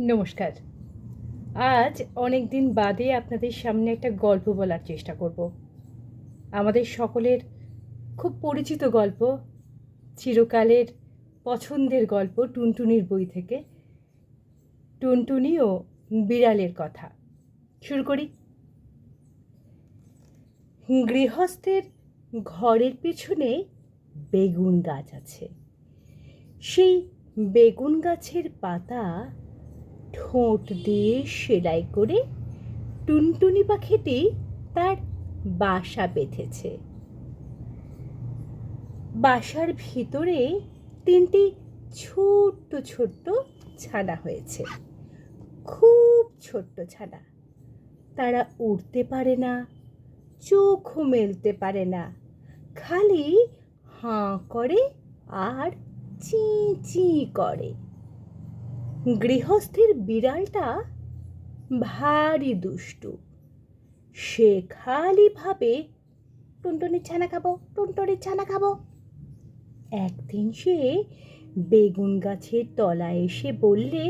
নমস্কার। আজ অনেক দিন বাদে আপনাদের সামনে একটা গল্প বলার চেষ্টা করব। আমাদের সকলের খুব পরিচিত গল্প, চিরকালের পছন্দের গল্প টুনটুনির বই থেকে, টুনটুনি ও বিড়ালের কথা। শুরু করি। গৃহস্থের ঘরের পিছনে বেগুন গাছ আছে। সেই বেগুন গাছের পাতা ঠোঁট দিয়ে সেলাই করে টুনটুনি পাখিটি তার বাসা বেঁধেছে। বাসার ভিতরে 3টি ছোট্ট ছোট্ট ছানা হয়েছে, খুব ছোট্ট ছানা। তারা উড়তে পারে না, চোখও মেলতে পারে না, খালি হাঁ করে আর চি চি করে। গৃহস্থের বিড়ালটা ভারী দুষ্টু। সে খালি ভাবে টুনটুনির ছানা খাবো, টুনটুনির ছানা খাবো। একদিন সে বেগুন গাছের তলায় এসে বললে,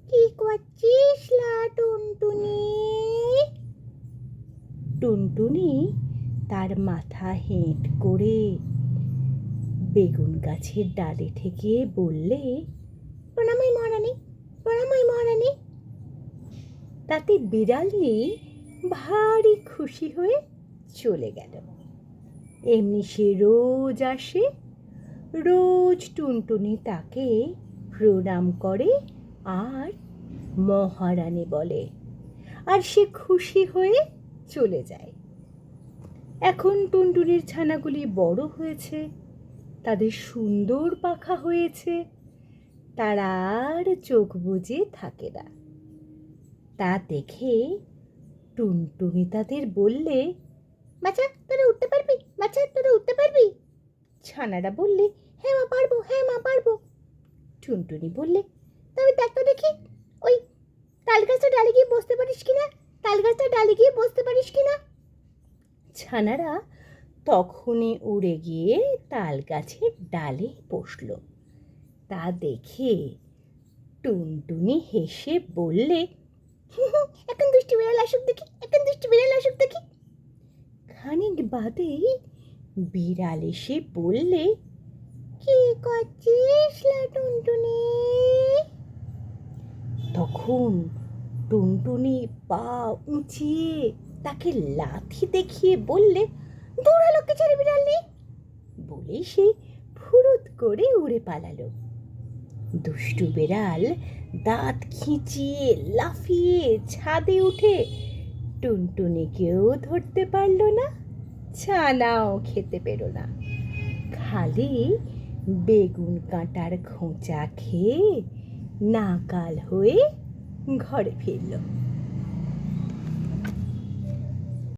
কি করছিস লা টুনটুনি? টুনটুনি তার মাথা হেঁট করে বেগুন গাছের ডালে থেকে বললে, প্রণামই মহারানী, প্রণামই মহারানী। তাতে বিড়ালনি ভারী খুশি হয়ে চলে গেল। এমনি সে রোজ আসে, রোজ টুনটুনি তাকে প্রণাম করে আর মহারানী বলে, আর সে খুশি হয়ে চলে যায়। এখন টুনটুনির ছানাগুলি বড় হয়েছে, তাদের সুন্দর পাখা হয়েছে, তারা আর চোখ বুজে থাকে না। তা দেখে টুনটুনি তাদের বললে, বাচ্চা তোরা উঠতে পারবি, বাচ্চা তোরা উঠতে পারবি? ছানারা বললে, হ্যাঁ মা পারবো, হ্যাঁ মা পারবো। টুনটুনি বললে, তবে দেখ তো দেখি, ওই তাল গাছটা ডালে গিয়ে বসতে পারিস কিনা, তাল গাছটা ডালে গিয়ে বসতে পারিস কিনা। ছানারা তখনই উড়ে গিয়ে তাল গাছের ডালে বসল। তা দেখে টুনটুনি হেসে বললে, এখন দুষ্টু বিড়াল আসুক দেখি, এখন দুষ্টু বিড়াল আসুক দেখি। খানিক বাদেই বিড়াল এসে বললে, কি করছিস লা টুনটুনি? তখন টুনটুনি পা উঁচিয়ে তাকে লাথি দেখিয়ে বললে, দৌড়ালো কে ছেড়ে বিড়াল নেই বলেই সে ফুরুত করে উড়ে পালালো। দুষ্টু বিড়াল দাঁত খিঁচিয়ে লাফিয়ে ছাদে উঠে টুনটুনিকেও ধরতে পারল না, ছানাও খেতে পেল না, খালি বেগুন কাঁটার খোঁচা খেয়ে নাকাল হয়ে ঘরে ফিরল।